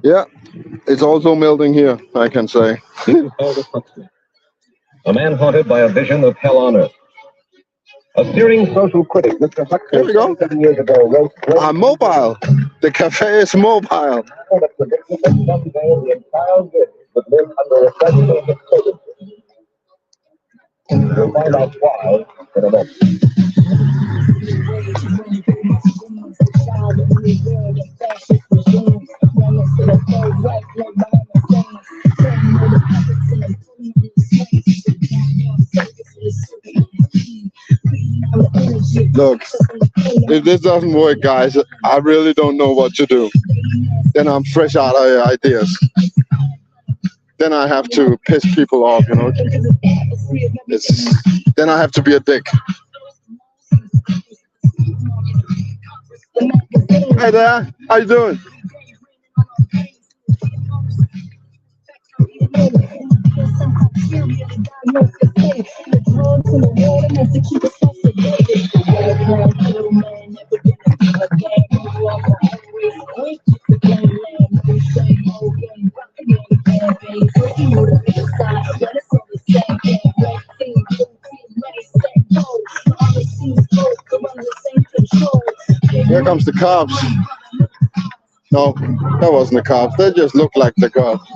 Yeah, it's also melting here, I can say. A man haunted by a vision of hell on earth. A searing social critic, Mr. Huxley, Here we go. 7 years ago, wrote... I'm mobile. The cafe is mobile. ...that predicted that someday the entire village would live under a federal dictatorship. We'll find out why in a moment. Look, if this doesn't work, guys, I really don't know what to do. Then I'm fresh out of ideas. Then I have to piss people off, you know. Then I have to be a dick. Hey there, how you doing? Here comes the cops. No, that wasn't the cops. They just look like the cops.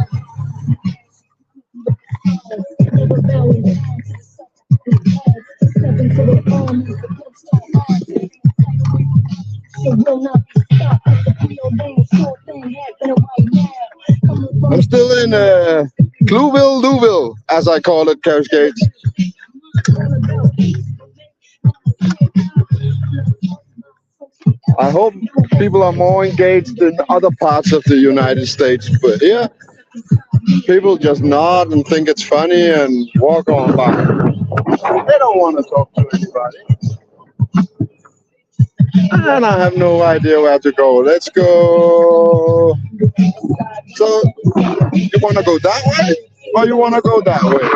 I'm still in Louisville, as I call it, Carriage Gates. I hope people are more engaged in other parts of the United States, but here, people just nod and think it's funny and walk on by. They don't want to talk to anybody. And I have no idea where to go. Let's go. So, you want to go that way? Or you want to go that way?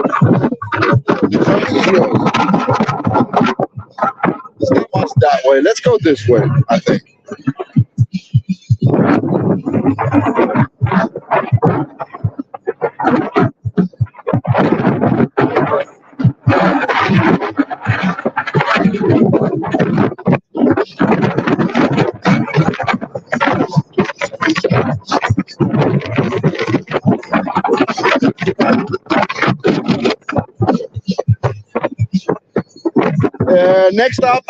It's not much that way. Let's go this way, I think. Next up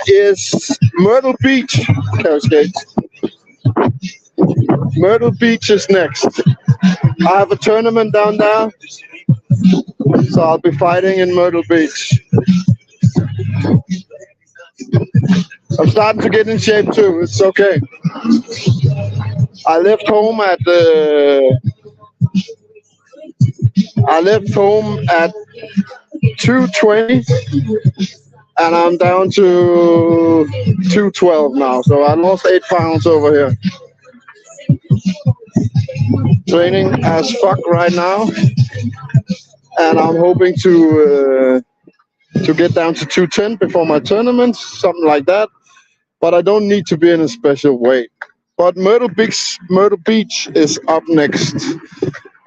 is Myrtle Beach, Carriage Gates. Myrtle Beach is next. I have a tournament down there, so I'll be fighting in Myrtle Beach. I'm starting to get in shape too. It's okay. I left home at 220. And I'm down to 212 now, so I lost 8 pounds over here. Training as fuck right now, and I'm hoping to get down to 210 before my tournament, something like that. But I don't need to be in a special weight. But Myrtle Beach is up next,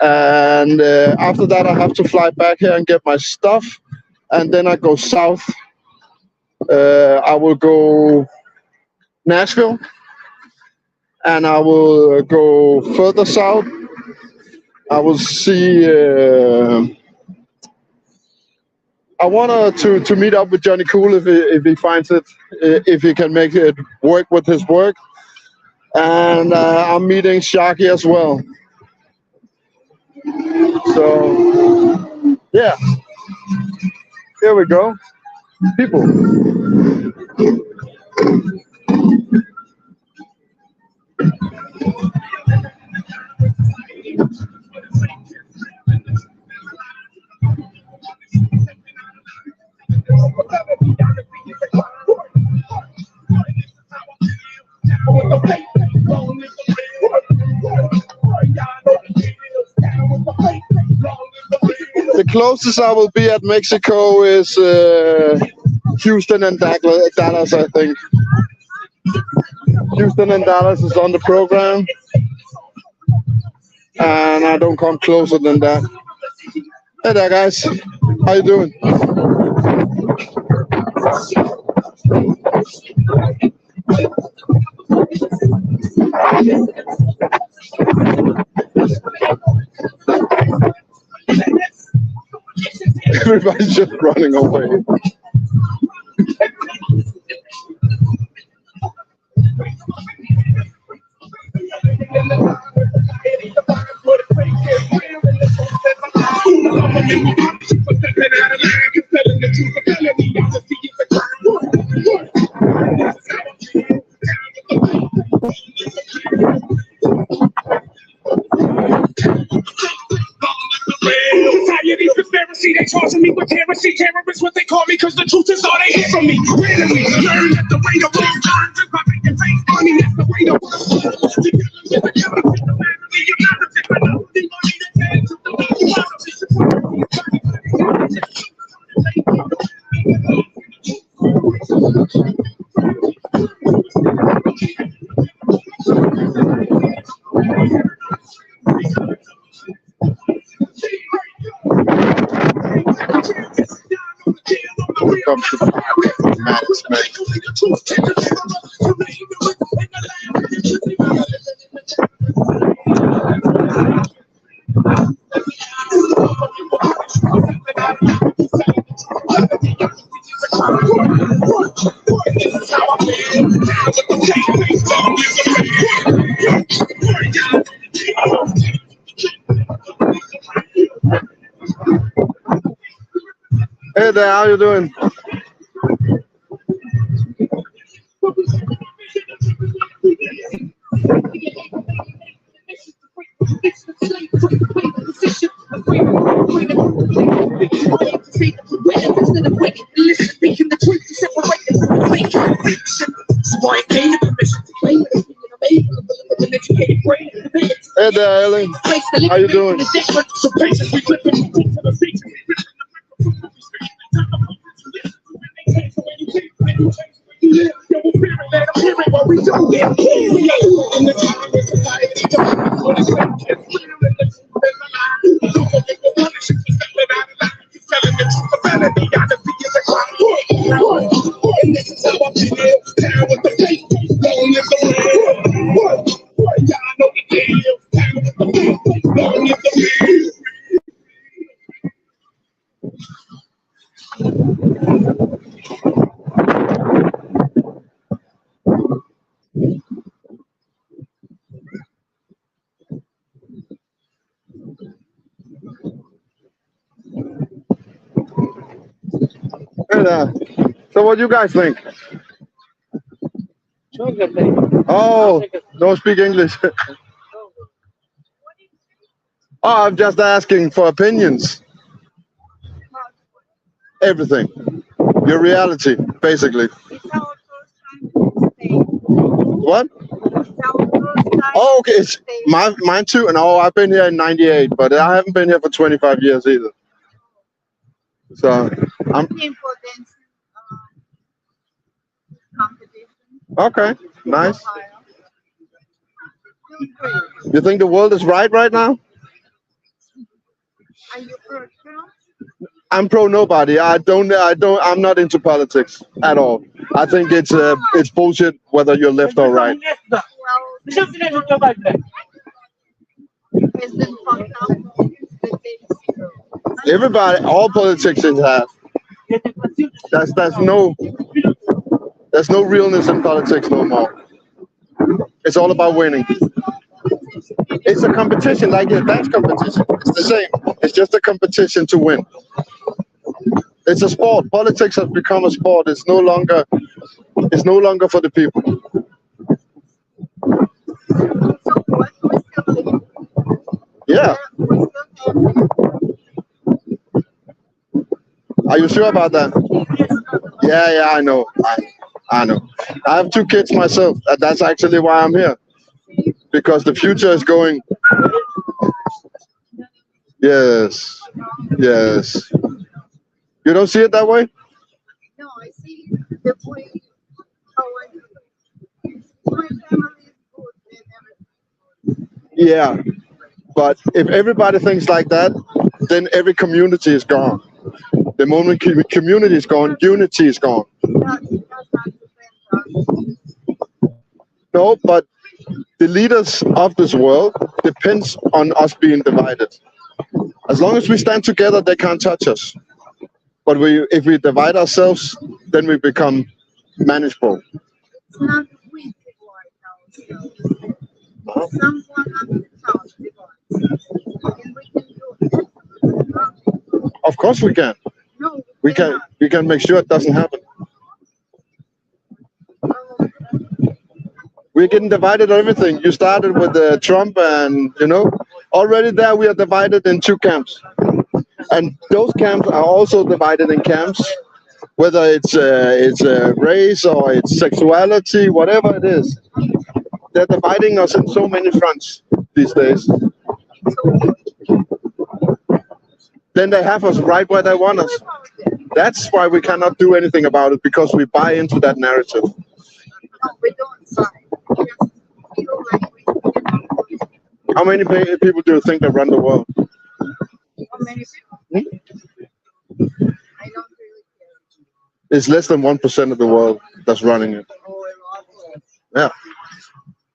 And after that, I have to fly back here and get my stuff, and then I go south. I will go Nashville, and I will go further south. I will see. I want to meet up with Johnny Cool if he finds it, if he can make it work with his work, and I'm meeting Sharky as well. So yeah, here we go, people. The closest I will be at Mexico is Houston and Dallas, I think. Houston and Dallas is on the program, and I don't come closer than that. Hey there, guys. How you doing? Everybody's just running away. They charging me with heresy, terrorists, what they call me, cause the truth is all they hear from me. Randomly, learn that the way the world turns is by making things funny, that's the way the Comes to Madness, man. Hey there, how you doing? Hey there, Ellen. How you doing? Hey there. So what do you guys think? Oh, don't speak English. Oh, I'm just asking for opinions. Everything. Your reality, basically. What? Oh, okay. It's mine too. And oh, I've been here in '98, but I haven't been here for 25 years either. So I'm okay. Nice. You think the world is right now? Are you for Trump? I'm pro nobody. I'm not into politics at all. I think it's bullshit whether you're left or right. Well, President fucked up the days. Everybody, all politics is half. That's there's no realness in politics no more. It's all about winning. It's a competition, like a dance competition. It's the same. It's just a competition to win. It's a sport. Politics has become a sport. It's no longer for the people. So what? We still live. Yeah. We still have. Are you sure about that? Yeah, I know. I know. I have two kids myself. That's actually why I'm here. Because the future is going. Yes. Yes. You don't see it that way? No, I see the way how I do. My family is good and everything. Yeah. But if everybody thinks like that, then every community is gone. The moment community is gone, unity is gone. That does not depend on. No, but the leaders of this world depends on us being divided. As long as we stand together, they can't touch us. But if we divide ourselves, then we become manageable. It's not we people right now. So someone at the top divides. And we can do it. Of course we can. No, We can. cannot. We can make sure it doesn't happen. We're getting divided on everything. You started with Trump, and already there we are divided in two camps, and those camps are also divided in camps, whether it's race or it's sexuality, whatever it is. They're dividing us in so many fronts these days. Then they have us right where they want us. That's why we cannot do anything about it, because we buy into that narrative. No, we don't sign. We just feel like we cannot do it. How many people do you think that run the world? How many people? I don't really care. It's less than 1% of the world that's running it. Oh, a lot. Yeah,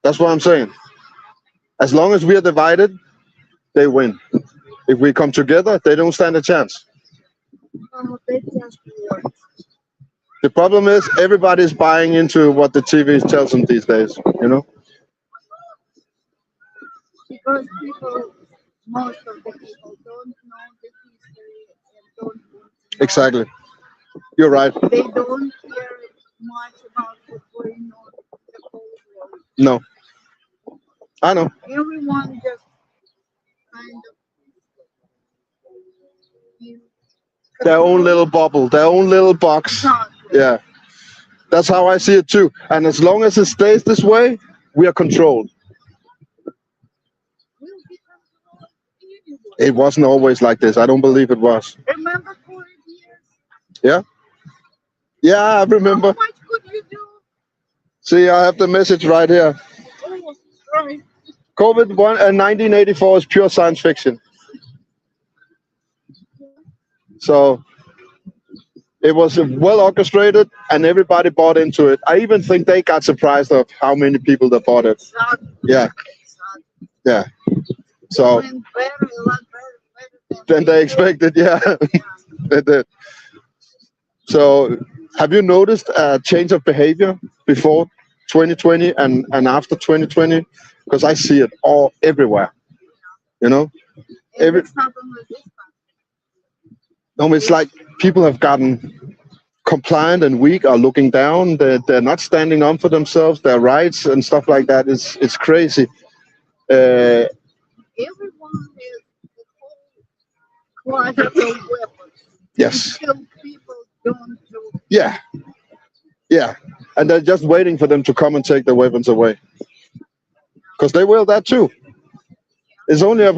that's what I'm saying. As long as we are divided, they win. If we come together, they don't stand a chance. Oh, they just work. The problem is everybody's buying into what the TV tells them these days. Because people, most of the people don't know the history and don't want to know. Exactly. You're right. They don't care much about what's going on in the whole world. No, I know. Everyone just kind of in Their own little bubble, their own little box. exactly. Yeah, that's how I see it too. And as long as it stays this way, we are controlled. Will be controlled anyway. It wasn't always like this. I don't believe it was. Remember 4 years? Yeah? Yeah, I remember. How much could you do? See, I have the message right here. Oh, right. COVID 1984 is pure science fiction. So it was well orchestrated, and everybody bought into it. I even think they got surprised of how many people that bought it. Exactly. Yeah, Exactly. yeah. So Went better, a lot better then they expected, yeah, they did. So have you noticed a change of behavior before 2020 and after 2020? Because I see it all everywhere. And Every it's not only this time. no, it's like people have gotten compliant and weak, are looking down. They're not standing up for themselves, their rights and stuff like that. It's crazy. Everyone has the whole closet of weapons. Yes. Still people don't do. Yeah. Yeah. And they're just waiting for them to come and take the weapons away. Because they will that too. It's only a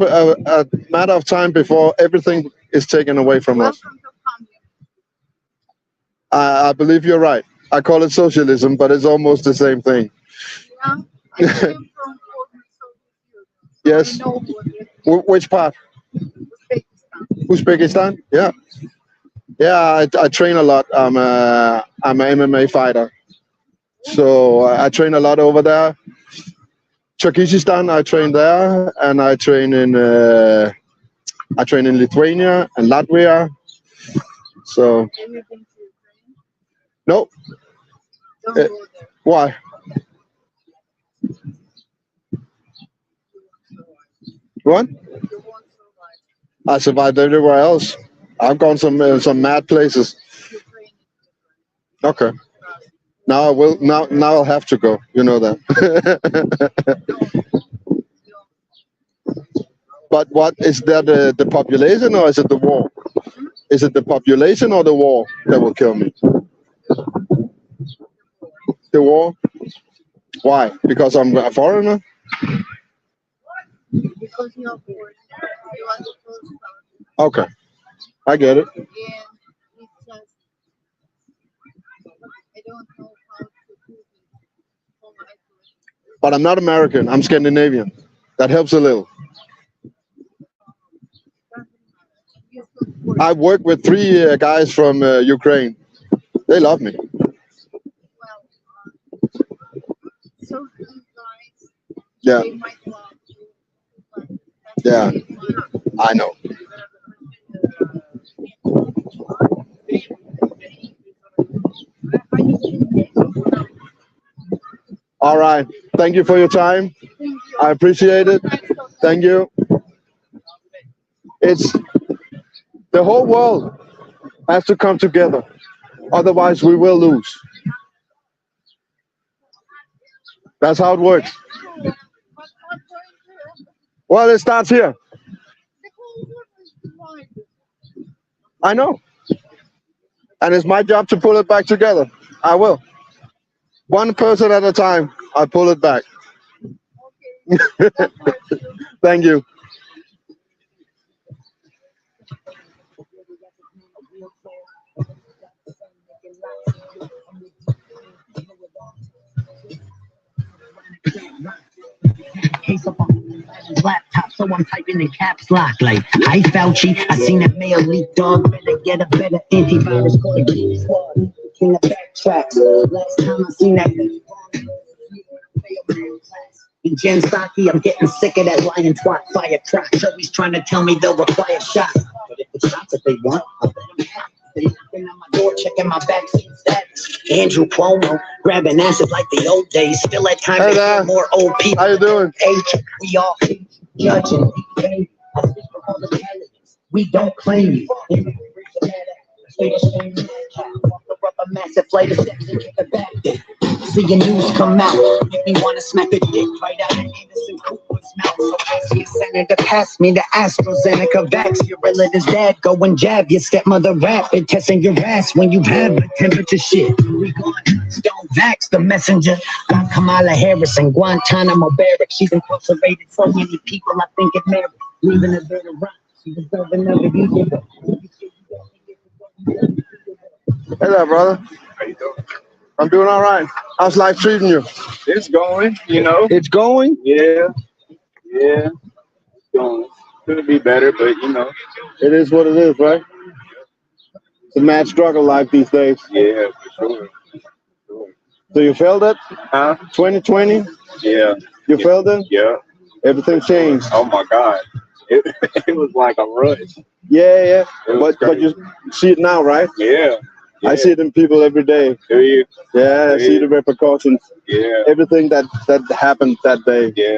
matter of time before everything is taken away from us. Welcome to communism. I believe you're right. I call it socialism, but it's almost the same thing. Yeah, I came from former Soviet Union. Yes. I know what it is. Which part? Uzbekistan. Uzbekistan. Yeah, yeah. I train a lot. I'm an MMA fighter, so I train a lot over there. Turkmenistan, I train there, and I train in Lithuania and Latvia. So Have you been to Ukraine? no, Don't uh, go there. why? What? You won't survive. I survived everywhere else. I've gone some mad places. Ukraine is different. Okay. Trust me. Now I will. Now I'll have to go. You know that. Don't. But what is that? The population or is it the war? Hmm? Is it the population or the war that will kill me? The war. Why? Because I'm a foreigner. Because you're poor. You are the first country. Okay, I get it. And it's just, I don't know how to do it politely. But I'm not American. I'm Scandinavian. That helps a little. Doesn't matter. You still poor. I work with three guys from Ukraine. They love me. Well, so these guys, Yeah, they might love you, but yeah, that's really I know. All right. Thank you for your time. Thank you. I appreciate it. Nice talking. Thank you. It's the whole world has to come together. Otherwise, we will lose. That's how it works. But what's going to Well, it starts here. the whole world is divided. I know. And it's my job to pull it back together. I will. One person at a time, I pull it back. Okay. God bless you. Thank you. Case up on laptop, so I'm typing in caps lock like hi Fauci. I seen that mail leak, dog. Better get a better antivirus called the Geek Squad. King of backtracks. Last time I seen that. In Jen Psaki, I'm getting sick of that lion twat fire cracks. Always trying to tell me they'll require shots. But if it's shots that they want, I'll let them have. They knocking on my door, checking my vaccine status. Andrew Cuomo grabbing acid like the old days. Still at time Hey to there. kill more old people. How you doing? Age, we all hate you, judging. I speak for all the candidates. We don't claim you. A massive flight of steps and kick it back. See your news come out, make me wanna smack a dick right out of Anderson Cooper's mouth. So ask your senator, pass me the AstraZeneca vax. Your relative's dad go and jab your stepmother rapid, testing your ass when you have a temperature shit. We going nuts, don't vax the messenger. Got Kamala Harris and Guantanamo barracks. She's incarcerated so many people, I think it merits leaving a bit of rock. She deserves another year. Hey there, brother. How you doing? I'm doing all right. How's life treating you? It's going, you know. It's going. Yeah, it's going. Could be better, but you know. It is what it is, right? It's a mad struggle life these days. Yeah, for sure. So you felt it? Huh? 2020? Yeah. You felt it? Yeah. Everything changed. Oh my God. It, it was like a rush. Yeah, yeah. It was But you see it now, right? Yeah. I see it in people every day. Do you? Yeah, I see the repercussions. Yeah. Everything that happened that day. Yeah.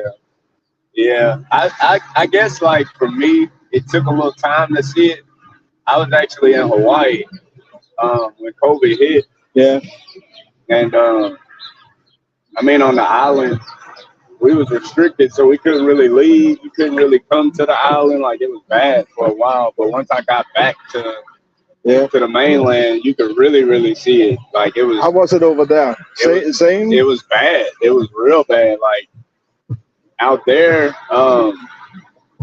Yeah. I guess like for me, it took a little time to see it. I was actually in Hawaii when COVID hit. Yeah. And I mean on the island, we was restricted, so we couldn't really leave. You couldn't really come to the island. Like it was bad for a while. But once I got back to the mainland, you could really see it. Like it was. How was it over there? Same? It was bad. It was real bad. Like out there,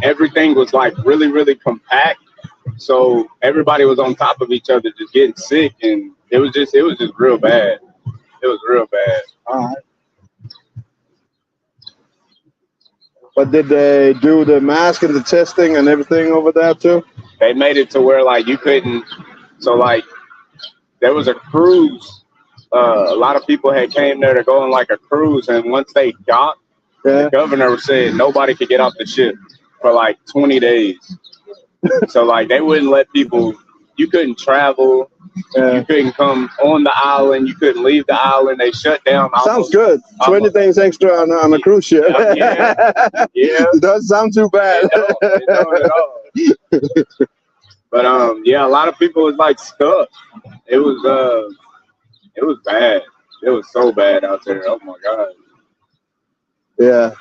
everything was like really compact. So everybody was on top of each other, just getting sick, and it was just real bad. It was real bad. All right. But did they do the mask and the testing and everything over there too? They made it to where like you couldn't. So like there was a cruise. A lot of people had came there to go on like a cruise, and once they docked, Yeah. the governor said nobody could get off the ship for like 20 days. So like they wouldn't let people. You couldn't travel. You couldn't come on the island. You couldn't leave the island. They shut down. Sounds good. 20 days extra on a cruise ship. Yeah. It doesn't sound too bad. It don't at all. But yeah, a lot of people was like stuck. It was bad. It was so bad out there. Oh my god. Yeah.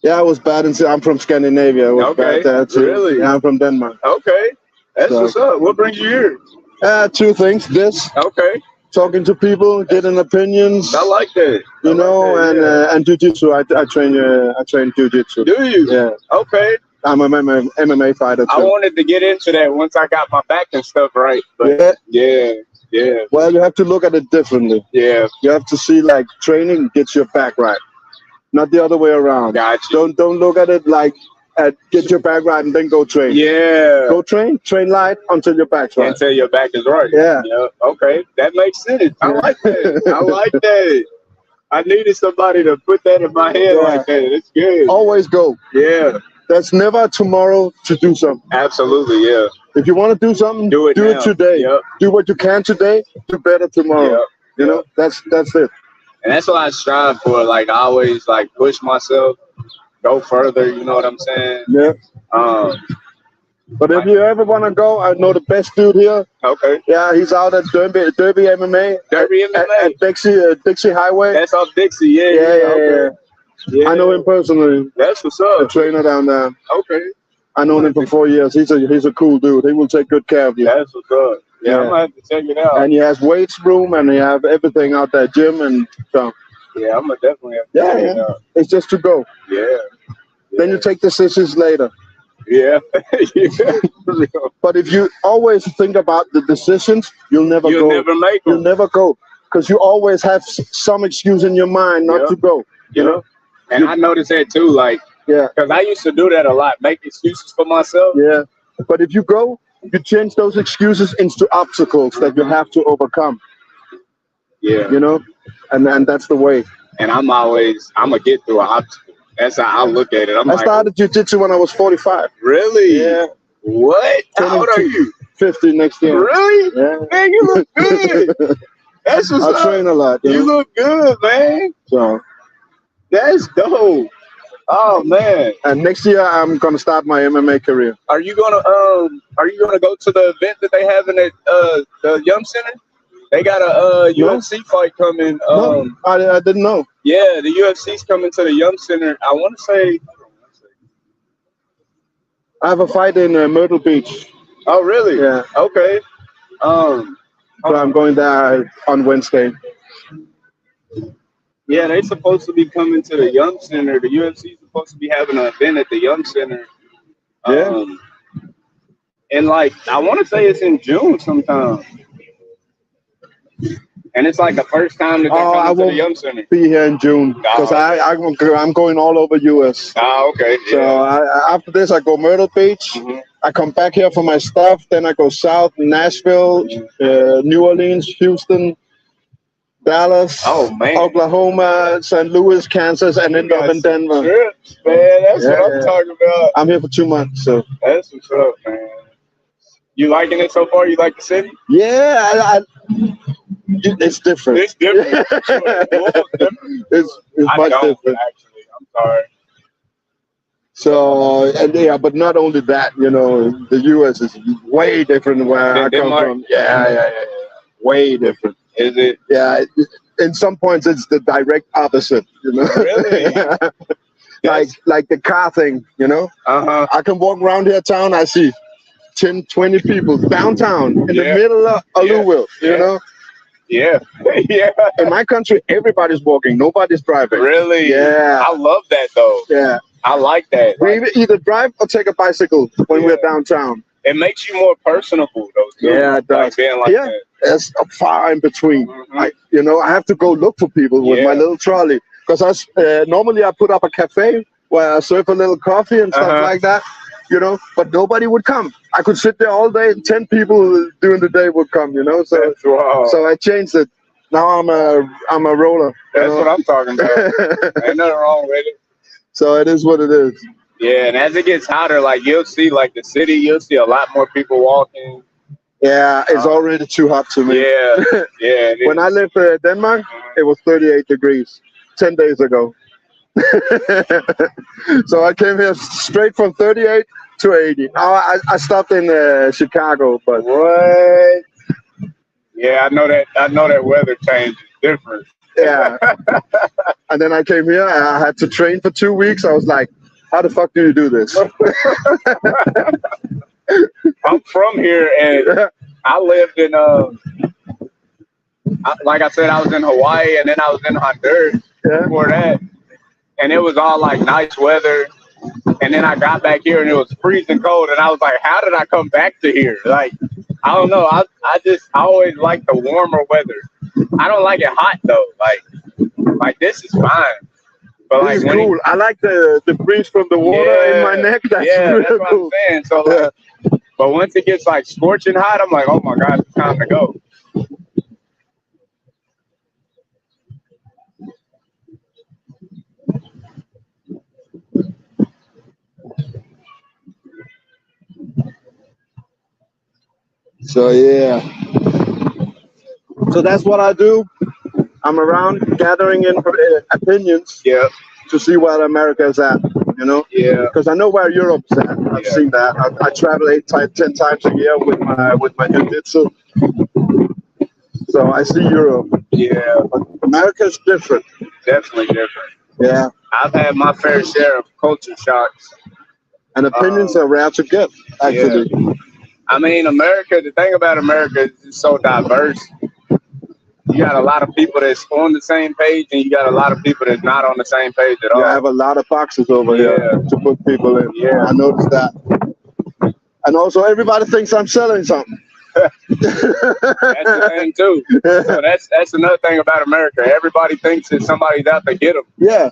Yeah, it was bad. I'm from Scandinavia. It was bad there too. Really? Yeah, I'm from Denmark. Okay. That's what's up. What brings you here? Two things. This. Okay. Talking to people, getting opinions. I like that. You know, and jiu-jitsu. I train jiu-jitsu. Do you? Yeah. Okay. I'm a MMA fighter too. I wanted to get into that once I got my back and stuff right. But yeah. Well, you have to look at it differently. Yeah. You have to see like training gets your back right, not the other way around. Gotcha. Don't look at it like get your back right and then go train. Yeah. Go train light until your back's right. Until your back is right. Yeah. Okay. That makes sense. I like that. I like that. I needed somebody to put that in my head like that. It's good. Always go. Yeah. There's never tomorrow to do something. Absolutely, yeah. If you want to do something, do it today. Yep. Do what you can today, do better tomorrow. Yep. You know, that's it. And that's what I strive for. Like I always like push myself, go further, you know what I'm saying? Yeah. But if you ever want to go, I know the best dude here. Okay. Yeah, he's out at Derby MMA. Derby MMA. At Dixie Highway. That's off Dixie, yeah. Yeah. I know him personally. That's what's The up. trainer down there. Okay. I known him for 4 years. He's a cool dude. He will take good care of you. That's what's up. Yeah, I'm gonna have to check it out. And he has weights room and he have everything out there, gym and so. Yeah, I'm gonna definitely have to check it out. It's just to go. Yeah. Then you take decisions later. Yeah. But if you always think about the decisions, you'll never go. You'll never make them. You'll never go because you always have some excuse in your mind not to go. You know. And I noticed that too, like, because I used to do that a lot, make excuses for myself. Yeah. But if you go, you change those excuses into obstacles that you have to overcome. Yeah. You know, and that's the way. And I'm gonna get through an obstacle. That's how I look at it. I started jiu-jitsu when I was 45. Really? Yeah. What? How old are you? 50 next year. Really? Yeah. Man, you look good. That's what's up. I train a lot. You look good, man. So that's dope. Oh man. And next year I'm gonna start my MMA career. Are you gonna go to the event that they have in the Yum Center? They got a UFC fight coming. No, I didn't know. Yeah, the UFC's coming to the Yum Center. I want to say. I have a fight in Myrtle Beach. Oh really? Yeah. Okay. So I'm going there on Wednesday. Yeah, they're supposed to be coming to the Yum Center. The UFC's supposed to be having an event at the Yum Center. Yeah. And like, I want to say it's in June sometime. And it's like the first time that they're coming to the Yum Center. Be here in June because I'm going all over US. Okay. So after this, I go Myrtle Beach. Mm-hmm. I come back here for my stuff. Then I go south, Nashville, New Orleans, Houston, Dallas, Oklahoma, St. Louis, Kansas, and end up in Denver. Trips, man. That's what I'm talking about. I'm here for 2 months. So that's what's up, man. You liking it so far? You like the city? Yeah, it's different. It's different. It's much different. Actually, I'm sorry. So but not only that, you know, the U.S. is way different than where I come from. Yeah. Way different. Is it? Yeah. In some points, it's the direct opposite. You know. Really? like the car thing. You know. I can walk around here town. I see 10, 20 people downtown in the middle of Louisville. You know. Yeah. Yeah. In my country, everybody's walking. Nobody's driving. Really? Yeah. I love that though. Yeah. I like that. We either drive or take a bicycle when we're downtown. It makes you more personable though. Too. Yeah, it does. Like being like that. It's far in between. I have to go look for people with my little trolley because normally I put up a cafe where I serve a little coffee and stuff Uh-huh. like that, you know. But nobody would come. I could sit there all day. 10 people during the day would come, you know. So That's wild. so I changed it. Now I'm a roller. you That's know? what I'm talking about. Ain't nothing wrong with it. So it is what it is. Yeah, and as it gets hotter, like you'll see, like the city, you'll see a lot more people walking. Yeah, it's already too hot to me. Yeah, yeah. It When I is. lived in Denmark, it was 38 degrees 10 days ago. So I came here straight from 38 to 80. Now I stopped in Chicago, but What? Yeah, I know that. I know that weather change is different. yeah. And then I came here. I had to train for 2 weeks. I was like, how the fuck do you do this? I'm from here, and I lived in like I said, I was in Hawaii, and then I was in Honduras Yeah. before that, and it was all like nice weather. And then I got back here, and it was freezing cold, and I was like, how did I come back to here? Like, I don't know. I always like the warmer weather. I don't like it hot though. Like this is fine. But This like is when cool. I like the breeze from the water in my neck. That's yeah, real that's what cool. I'm saying. So like, but once it gets like scorching hot, I'm like, oh my god, it's time to go. So yeah. So that's what I do. I'm around gathering in opinions Yeah, to see where America is at. You know. yeah, Because I know where Europe's at. I've Yeah. seen that. I travel 10 times a year with my jiu-jitsu. So I see Europe. yeah. America's different. Definitely different. Yeah. I've had my fair share of culture shocks. And opinions are rare to get, actually. I mean, America, the thing about America is it's so diverse. You got a lot of people that's on the same page, and you got a lot of people that's not on the same page at all. You have a lot of boxes over Yeah. here to put people in. Yeah. I noticed that. And also, everybody thinks I'm selling something. That's the thing too. So that's another thing about America. Everybody thinks that somebody's out to get them. Yeah.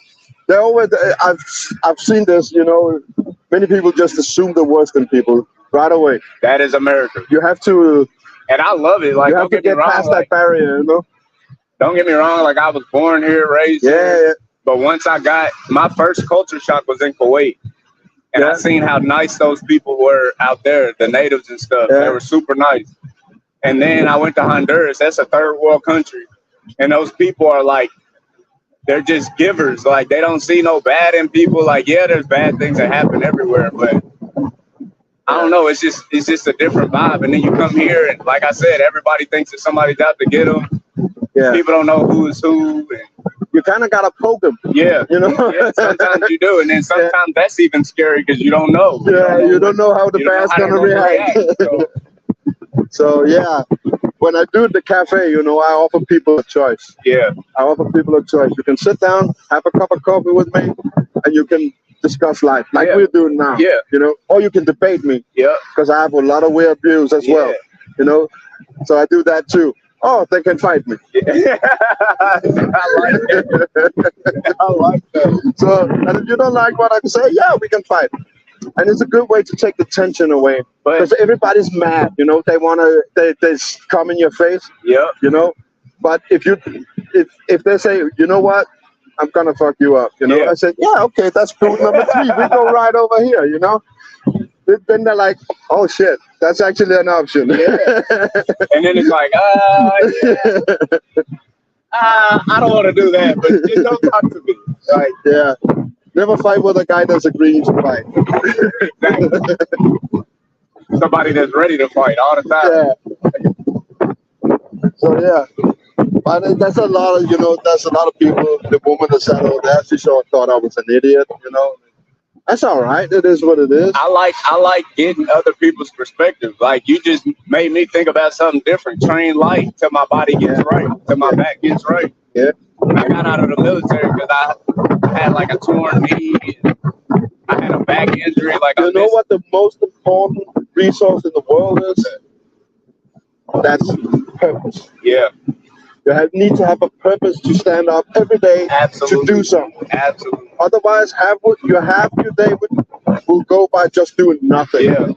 They always. I've seen this. You know, many people just assume the worst in people right away. That is America, You have to. and I love it. Like, You have don't to get me get wrong. past Like, that barrier. You know. don't get me wrong. Like, I was born here, raised Yeah. here. Yeah. But once I got my first culture shock was in Kuwait, and Yeah. I seen how nice those people were out there, the natives and stuff. Yeah. They were super nice. And then I went to Honduras. That's a third world country, and those people are like, they're just givers. Like, they don't see no bad in people. Like, yeah, there's bad things that happen everywhere, but I don't know. It's just a different vibe. And then you come here, and like I said, everybody thinks that somebody's out to get them. Yeah. People don't know who is who. And You kind of gotta poke them. yeah, You know. yeah, sometimes you do, and then sometimes that's even scary because you don't know. Yeah. You don't know how the You don't know bear's how they're gonna react. So, So yeah, when I do the cafe, you know, I offer people a choice. yeah, I offer people a choice. You can sit down, have a cup of coffee with me, and you can discuss life like Yeah. we're doing now. Yeah. You know, or you can debate me yeah, because I have a lot of weird views as well. Yeah. You know, so I do that too. Oh, they can fight me. yeah. I like that. I like that. So, and if you don't like what I say, yeah, we can fight. And it's a good way to take the tension away But because everybody's mad. You know, they they come in your face. yeah, You know, but if they say, you know what, I'm gonna fuck you up, you know, Yeah. I said, yeah, okay, that's proof number 3. We go right over here, you know. Then they're like, oh shit, that's actually an option. Yeah. and then it's like, I don't want to do that, but just don't talk to me. Like, Yeah. Never fight with a guy that's agreeing to fight. exactly. Somebody that's ready to fight all the time. Yeah. So yeah. But that's a lot of, you know, there's a lot of people, the woman that sat over there, she sure thought I was an idiot, you know. That's all right. It is what it is. I like getting other people's perspective. Like, you just made me think about something different. Train light till my body gets right, till my back gets right. Yeah. I got out of the military because I had like a torn knee. And I had a back injury. Like, You know what the most important resource in the world is? That's purpose. Yeah, need to have a purpose to stand up every day to do something. Absolutely. Otherwise, half your day will go by just doing nothing. Yeah.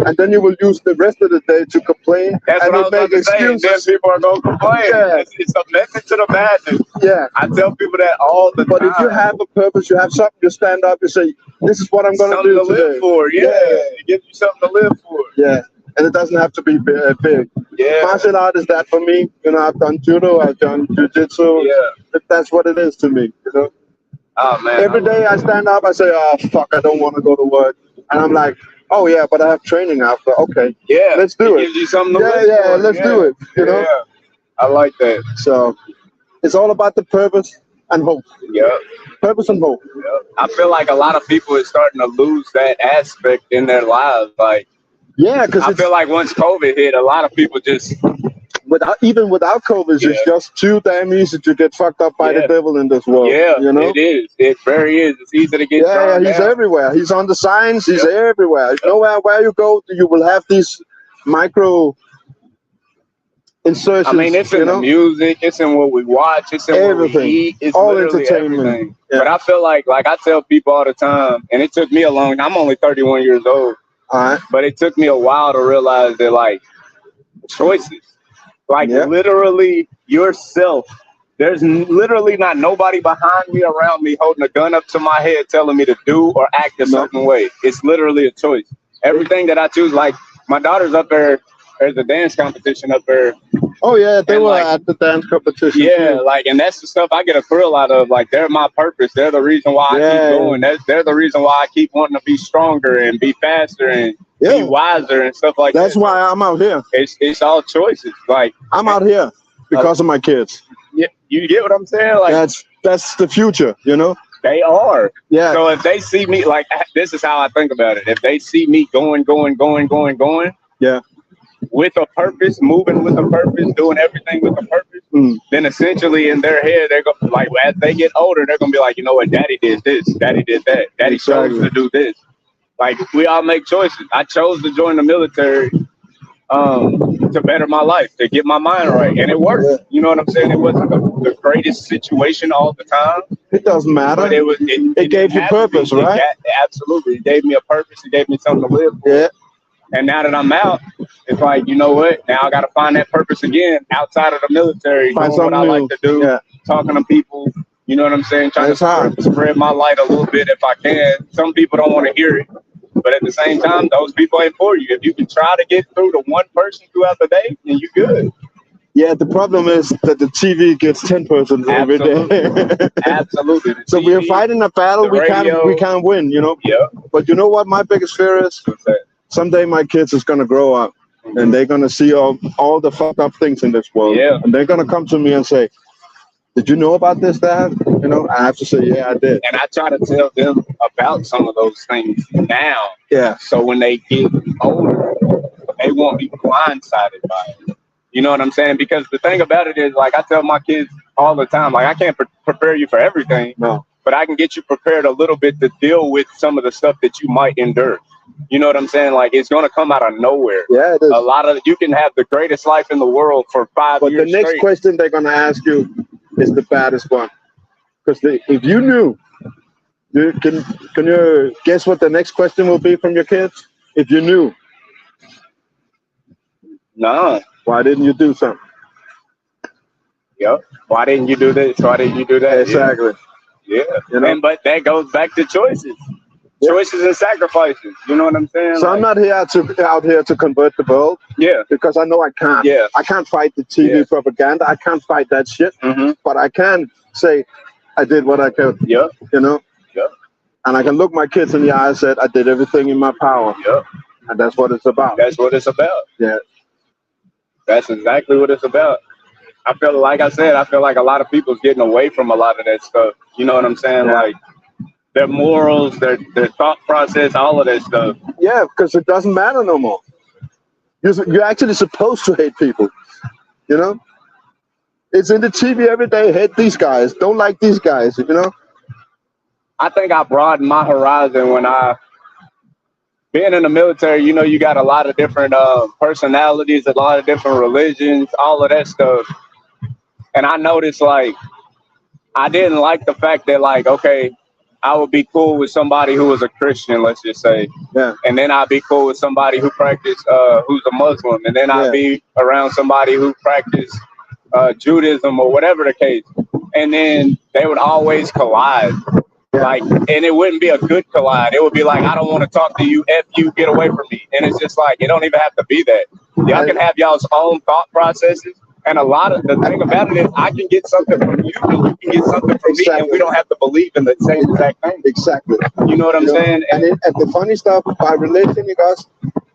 And then you will use the rest of the day to complain That's and what I was about to say. And then people are going to complain. Yeah. It's a method to the madness. Yeah. I tell people that all the But time. if you have a purpose, you have something, you stand up, you say, this is what I'm going to do something to today. live for. Yeah. It gives you something to live for. Yeah. And it doesn't have to be big. Yeah. Martial art is that for me. You know, I've done judo, I've done jiu-jitsu. Yeah. That's what it is to me, you know. Oh, man. Every day I stand up, I say, oh, fuck, I don't want to go to work. And I'm like, oh, yeah, but I have training after. Okay. Yeah. Let's do it. Gives you something to live Yeah, for. let's do it, you know. Yeah. I like that. So it's all about the purpose and hope. Yeah. Purpose and hope. Yeah. I feel like a lot of people are starting to lose that aspect in their lives. Like, yeah, because I feel like once COVID hit, a lot of people just without COVID, it's just too damn easy to get fucked up by the devil in this world. Yeah, you know? it is. It very is. It's easy to get. Yeah, he's everywhere. He's on the signs. He's everywhere. Nowhere where you go, you will have these micro insertions. I mean, it's in the music. It's in what we watch. It's in what we eat. It's all literally entertainment. Everything. Yeah. But I feel like I tell people all the time, and it took me a long. I'm only 31 years old. All right. But it took me a while to realize that choices, literally yourself. There's literally not nobody behind me, around me, holding a gun up to my head, telling me to do or act a certain way. It's literally a choice. Everything that I choose, like my daughter's up there. There's a dance competition up there. Oh yeah, they were at the dance competition. Yeah, and that's the stuff I get a thrill out of. Like, they're my purpose. They're the reason why I keep going. They're the reason why I keep wanting to be stronger and be faster and be wiser and stuff like that. That's why I'm out here. It's all choices. Like, I'm out here because of my kids. Yeah, you get what I'm saying? Like, that's the future, you know? They are. Yeah. So if they see me, this is how I think about it. If they see me going, yeah, with a purpose, moving with a purpose, doing everything with a purpose, then essentially in their head, they're going as they get older, they're gonna be like, you know what, daddy did this, daddy did that, daddy chose to do this. Like, we all make choices. I chose to join the military to better my life, to get my mind right, and it worked. Yeah. You know what I'm saying? It wasn't the greatest situation all the time. It doesn't matter. But it gave you purpose, right? Absolutely. It gave me a purpose. It gave me something to live for. Yeah. And now that I'm out, it's like, you know what? Now I got to find that purpose again outside of the military, doing what I like to do, talking to people. You know what I'm saying? Trying to spread my light a little bit if I can. Some people don't want to hear it. But at the same time, those people ain't for you. If you can try to get through to one person throughout the day, then you're good. Yeah, the problem is that the TV gets 10 persons every day. Absolutely. So we're fighting a battle we can't win, you know? Yeah. But you know what my biggest fear is? Someday my kids is going to grow up and they're going to see all the fucked up things in this world. Yeah. And they're going to come to me and say, did you know about this, Dad? You know, I have to say, yeah, I did. And I try to tell them about some of those things now. Yeah. So when they get older, they won't be blindsided by it. You know what I'm saying? Because the thing about it is, I tell my kids all the time, I can't prepare you for everything. No. But I can get you prepared a little bit to deal with some of the stuff that you might endure. You know what I'm saying? It's going to come out of nowhere. Yeah, it is. You can have the greatest life in the world for 5 years. But the next question they're going to ask you is the baddest one. Because if you knew, can you guess what the next question will be from your kids? If you knew. No. Why didn't you do something? Yep. Why didn't you do this? Why didn't you do that? Exactly. Yeah. You know? But that goes back to choices. Yep. Choices and sacrifices. You know what I'm saying? So I'm not out here to convert the world. Yeah. Because I know I can't. Yeah. I can't fight the TV propaganda. I can't fight that shit. Mm-hmm. But I can say I did what I could. Yeah. You know? Yeah. And I can look my kids in the eye and say I did everything in my power. Yeah. And that's what it's about. That's what it's about. Yeah. That's exactly what it's about. I feel like a lot of people's getting away from a lot of that stuff. You know what I'm saying? Yeah. Their morals, their thought process, all of that stuff. Yeah, because it doesn't matter no more. You're actually supposed to hate people. You know? It's in the TV every day. Hate these guys. Don't like these guys, you know? I think I broadened my horizon when being in the military, you got a lot of different personalities, a lot of different religions, all of that stuff. And I noticed like I didn't like the fact that like, okay, I would be cool with somebody who was a Christian, let's just say. Yeah. And then I'd be cool with somebody who practiced, who's a Muslim. And then I'd Yeah. be around somebody who practiced Judaism or whatever the case. And then they would always collide. Like, and it wouldn't be a good collide. It would be like, I don't want to talk to you. F you, get away from me. And it's just like, it don't even have to be that. Y'all can have y'all's own thought processes. And a lot of the thing about it is I can get something from you and you can get something from me, and we don't have to believe in the same exact thing. Exactly. You know what I'm saying? And the funny stuff by religion, you guys,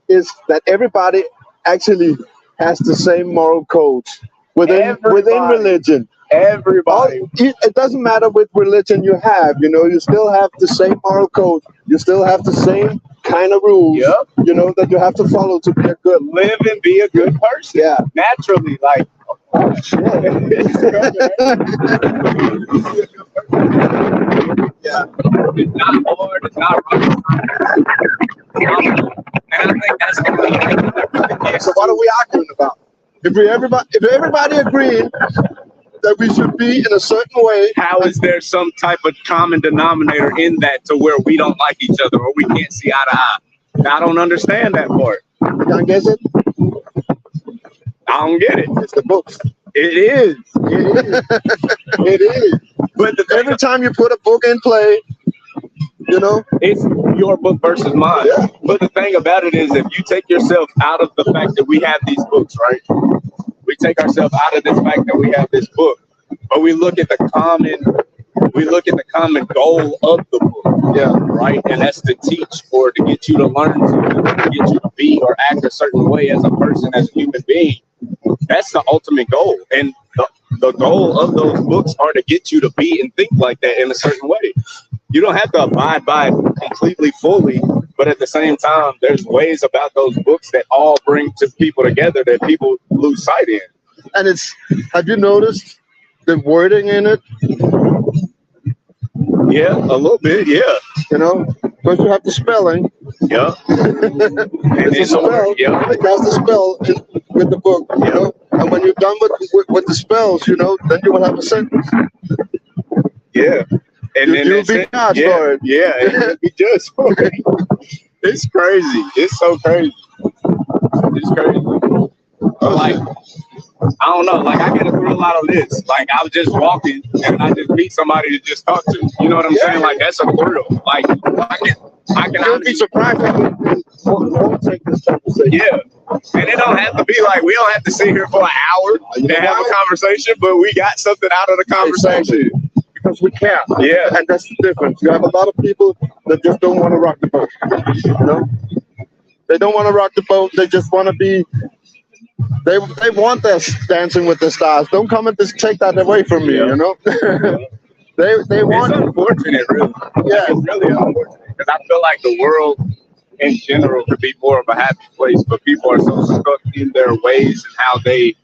is that everybody actually has the same moral codes within religion. Everybody. It doesn't matter which religion you have, you know, you still have the same moral code. You still have the same kind of rules, you know, that you have to follow to be a good. Live and be a good person. Yeah. Naturally, like, oh, shit. Yeah. It's not hard, it's not rough. And I think that's the So what are we arguing about? If everybody agreed that we should be in a certain way, how is there some type of common denominator in that to where we don't like each other or we can't see eye to eye? I don't understand that part. you can't guess it? I don't get it. It's the books. It is. It is. It is. But Every time you put a book in play, you know, it's your book versus mine. Yeah. But the thing about it is, if you take yourself out of the fact that we have these books, right? We take ourselves out of this fact that we have this book, but we look at the common goal of the book, yeah, right? And that's to teach or to get you to learn, to get you to be or act a certain way as a person, as a human being. That's the ultimate goal. And the goal of those books are to get you to be and think like that in a certain way. You don't have to abide by it completely fully, but at the same time, there's ways about those books that all bring people together that people lose sight in. And have you noticed the wording in it? Yeah, a little bit, yeah. You know, first you have the spelling. Yeah. And it's a spell. Yeah. It has the spell with the book, you know. And when you're done with the spells, you know, then you will have a sentence. Yeah. And then you'll be judged for it. Yeah, and you'll be judged for it. It's crazy. It's so crazy. It's crazy. Like, I don't know. Like, I get through a lot of this. Like, I was just walking and I just meet somebody to just talk to. You know what I'm saying? Like, that's a thrill. Like, I can You'll be surprised won't take this conversation. Yeah. And it don't have to be like, we don't have to sit here for an hour and have a conversation, but we got something out of the conversation. Exactly. Because we care. Yeah. And that's the difference. You have a lot of people that just don't want to rock the boat. You know? They don't want to rock the boat. They just want to be. They want this Dancing with the Stars. Don't come and just take that away from me. You know. they want. It's unfortunate, really. Yeah. It's really unfortunate because I feel like the world in general could be more of a happy place, but people are so stuck in their ways and how they.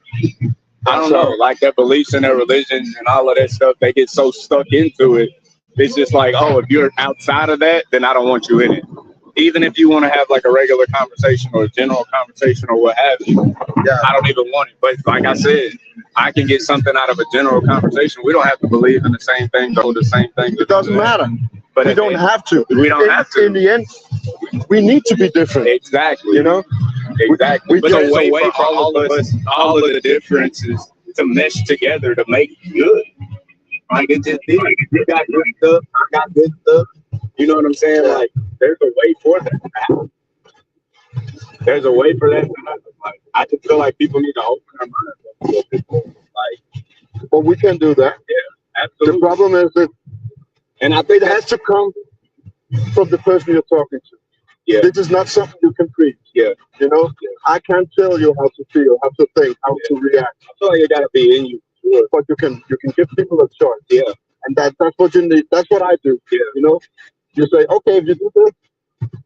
I don't know, like their beliefs and their religions and all of that stuff. They get so stuck into it. It's just like, oh, if you're outside of that, then I don't want you in it. Even if you want to have like a regular conversation or a general conversation or what have you, I don't even want it. But like I said, I can get something out of a general conversation. We don't have to believe in the same thing, or the same things. It doesn't matter. But we don't have to. We don't have to. In the end, we need to be different. Exactly. You know? Exactly. But there's a way for all of us, all of the differences to mesh together to make it good. Like it just did. You got good stuff, I got good stuff. You know what I'm saying? Like there's a way for that to happen. There's a way for that to happen. Like I just feel like people need to open their minds up a little bit more. Like, well, we can do that. Yeah, absolutely. The problem is that, and I think it has to come from the person you're talking to. Yeah. This is not something you can preach. Yeah. You know, I can't tell you how to feel, how to think, how to react. I feel like it gotta be in you. Sure. But you can give people a choice. Yeah. And that's what you need. That's what I do. Yeah. You know, you say, okay, if you do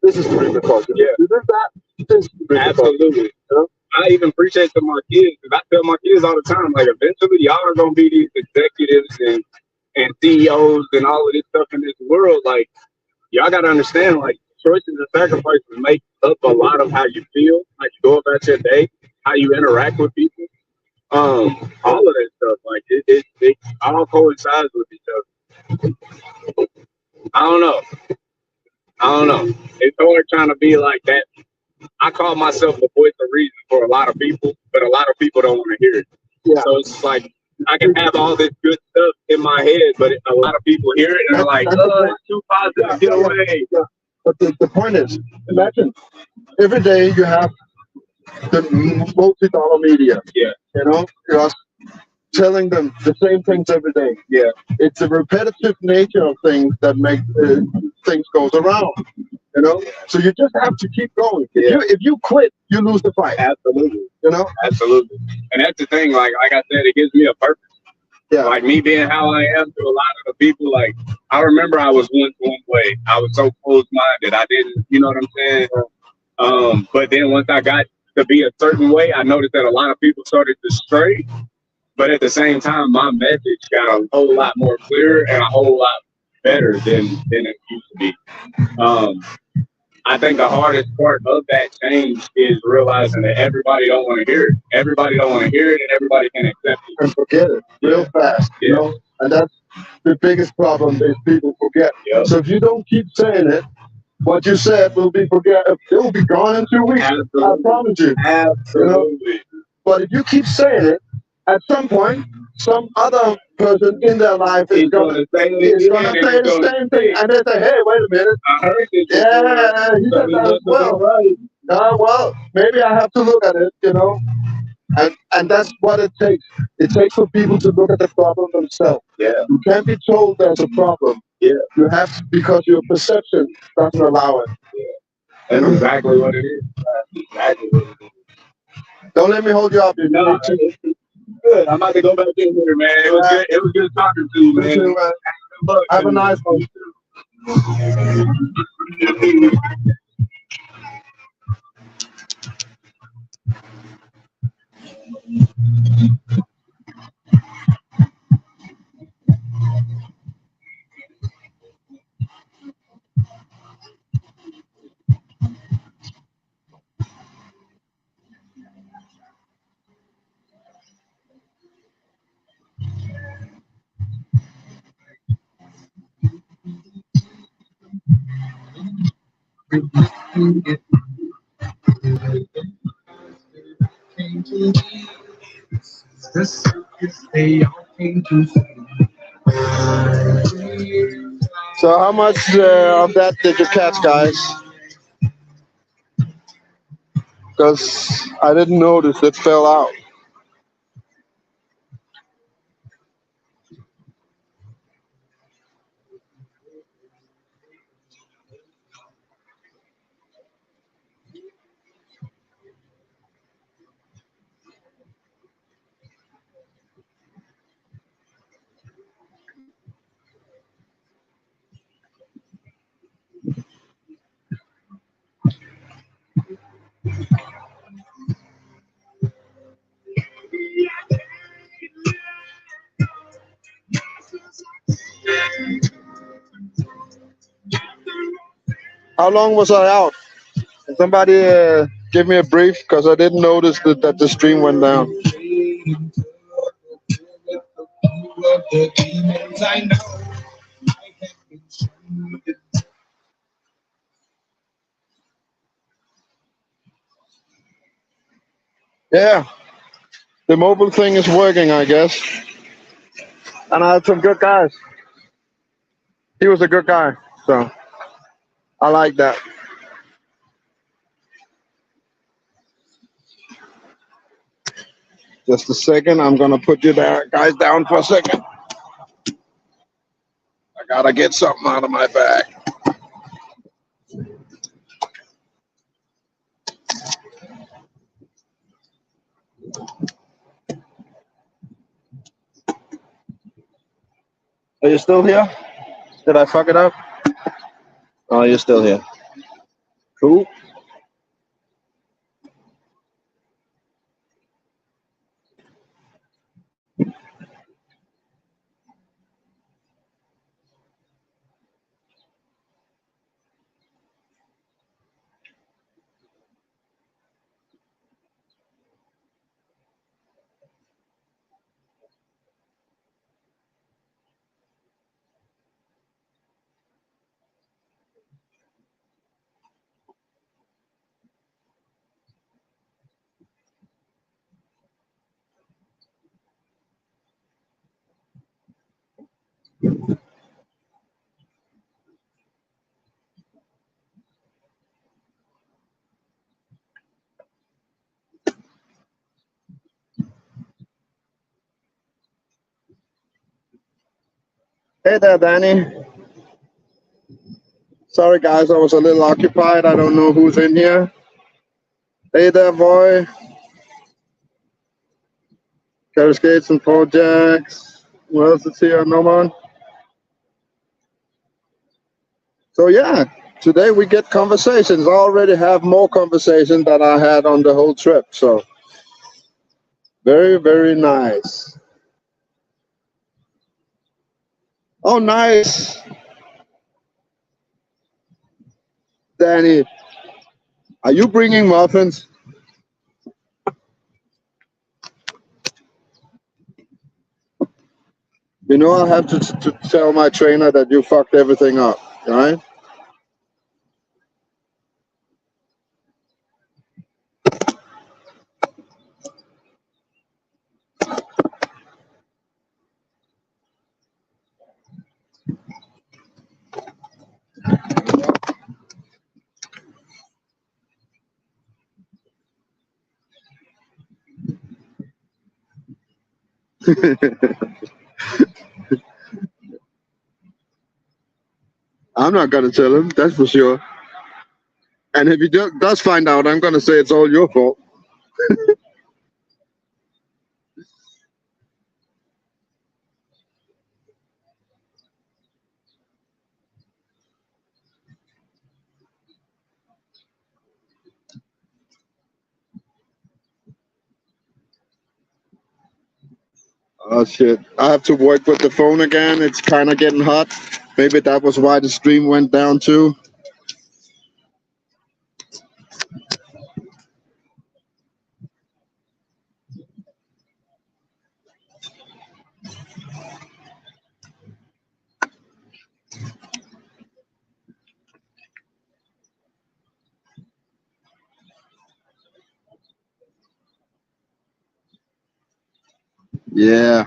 this is repercussion. Yeah. If you do that, this is repercussion. Absolutely. You know? I even appreciate to my kids because I tell my kids all the time, like eventually y'all are gonna be these executives and CEOs and all of this stuff in this world. Like y'all gotta understand, like choices and sacrifices make up a lot of how you feel, how you go about your day, how you interact with people. All of that stuff, like it all coincides with each other. I don't know. I don't know. It's hard trying to be like that. I call myself the voice of reason for a lot of people, but a lot of people don't want to hear it. Yeah. So it's like I can have all this good stuff in my head, but a lot of people hear it and they're like, "Oh, it's too positive. Get away." Yeah. But the point is, imagine every day you have the multi-dollar media. Yeah. You know, you're telling them the same things every day. Yeah. It's the repetitive nature of things that make things goes around. You know, so you just have to keep going. If you quit, you lose the fight. Absolutely. You know, absolutely. And that's the thing. Like I said, it gives me a purpose. Yeah. Like me being how I am to a lot of the people. Like I remember I was once one way. I was so close minded. I didn't, you know what I'm saying? But then once I got to be a certain way, I noticed that a lot of people started to stray. But at the same time, my message got a whole lot more clear and a whole lot better than it used to be. I think the hardest part of that change is realizing that everybody don't want to hear it. Everybody don't want to hear it, and everybody can accept it. And forget it real fast. You know, and that's the biggest problem is people forget. Yep. So if you don't keep saying it, what you said will be forget. It will be gone in 2 weeks. Absolutely. I promise you. Absolutely. You know? But if you keep saying it, at some point, some other person in their life is going to say the same thing, and they say, "Hey, wait a minute! I heard this. Yeah, he said that as well. Right. Well, maybe I have to look at it, you know." And that's what it takes. It takes for people to look at the problem themselves. Yeah. You can't be told there's a problem. Yeah. You have to, because your perception doesn't allow it. That's exactly what it is. That's exactly what it is. Don't let me hold you up. You No, need to. it's good. I'm about to go back in here, man. It was good. It was good talking to you, man. You too, man. Have a nice one. The circus they all came to see. So how much of that did you catch, guys? Because I didn't notice it fell out. How long was I out? Can somebody give me a brief? Because I didn't notice that the stream went down. Yeah, the mobile thing is working, I guess. And I had some good guys. He was a good guy, so I like that. Just a second, I'm gonna put you there, guys, down for a second. I gotta get something out of my bag. Are you still here? Did I fuck it up? Oh, you're still here. Cool. Hey there, Danny. Sorry, guys, I was a little occupied. I don't know who's in here. Hey there, boy. Carrie Skates and Projects. Who else is here? No one. So yeah, today we get conversations. I already have more conversation than I had on the whole trip. So very, very nice. Oh, nice, Danny. Are you bringing muffins? You know, I'll have to tell my trainer that you fucked everything up, right? I'm not gonna tell him, that's for sure. And if he does find out, I'm gonna say it's all your fault. Oh shit! I have to work with the phone again. It's kind of getting hot. Maybe that was why the stream went down too. Yeah.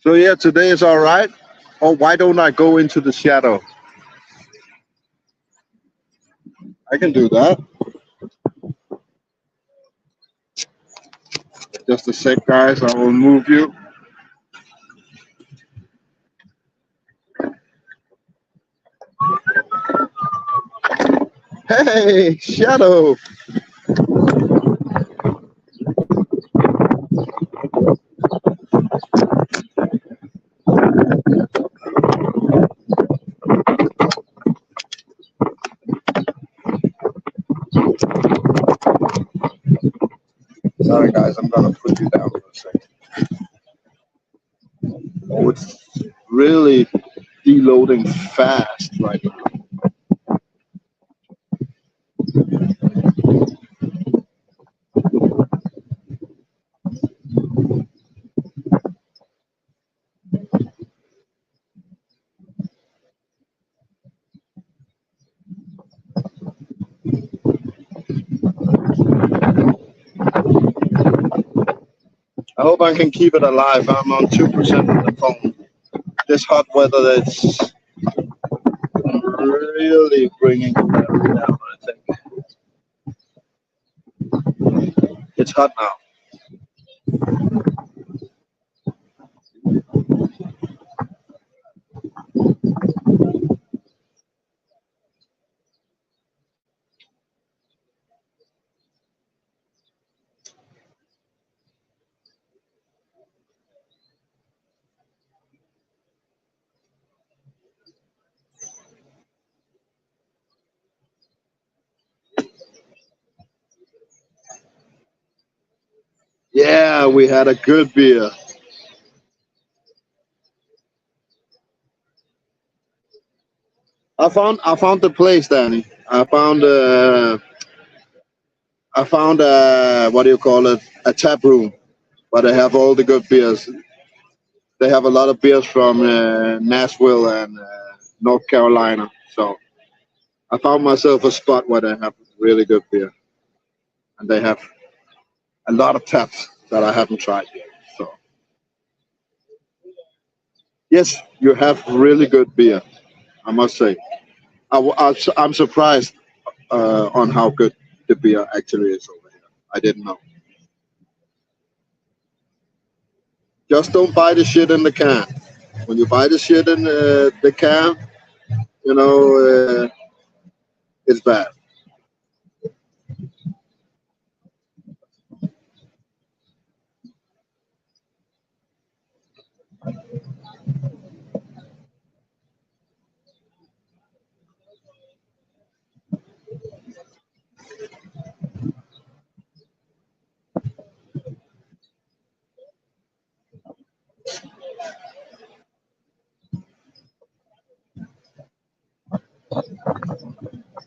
So yeah, today is all right. Or why don't I go into the shadow? I can do that. Just a sec, guys. I will move you. Hey, shadow. Sorry, guys. I'm gonna put you down for a second. Oh, it's really deloading fast right now. I hope I can keep it alive. I'm on 2% of the phone. This hot weather that's really bringing the battery down, I think. It's hot now. Yeah, we had a good beer. I found the place, Danny. I found what do you call it? A tap room where they have all the good beers. They have a lot of beers from Nashville and North Carolina. So I found myself a spot where they have really good beer, and they have a lot of taps that I haven't tried yet. So yes, you have really good beer, I must say. I'm surprised on how good the beer actually is over here. I didn't know. Just don't buy the shit in the can. When you buy the shit in the can, you know, it's bad.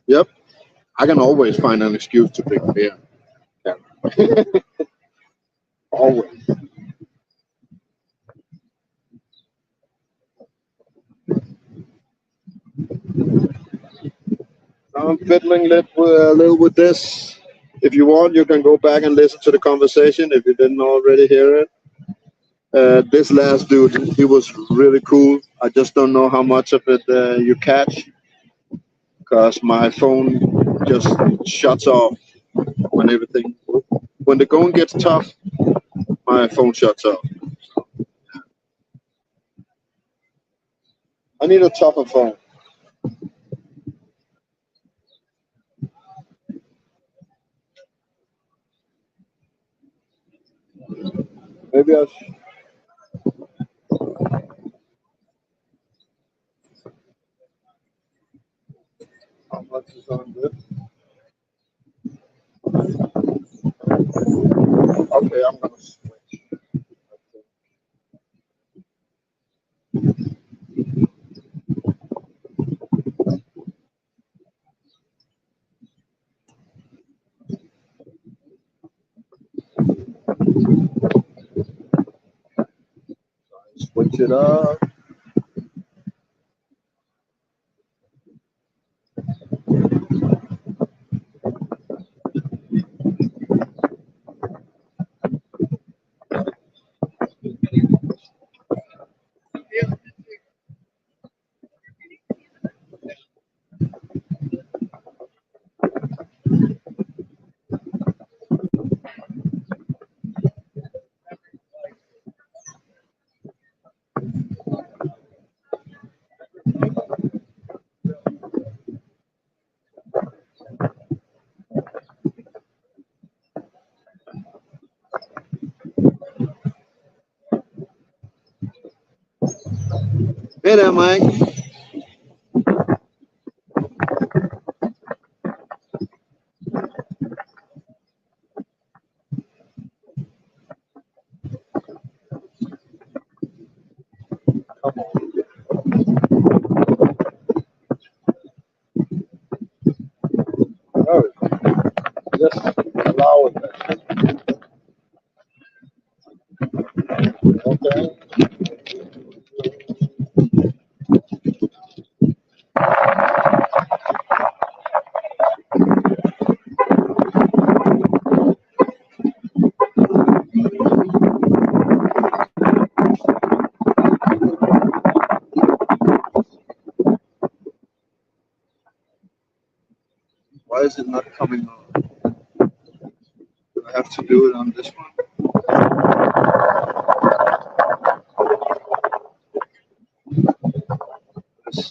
Yep, I can always find an excuse to drink beer. Yeah. Always. I'm fiddling a little with this. If you want, you can go back and listen to the conversation if you didn't already hear it. This last dude, he was really cool. I just don't know how much of it you catch because my phone just shuts off when everything. When the going gets tough, my phone shuts off. I need a tougher phone. Maybe I. How much is on this? Okay, I'm gonna switch. Switch it up. Hey there, Mike. Oh, just allow it. Okay. Why is it not coming on? Do I have to do it on this one? This.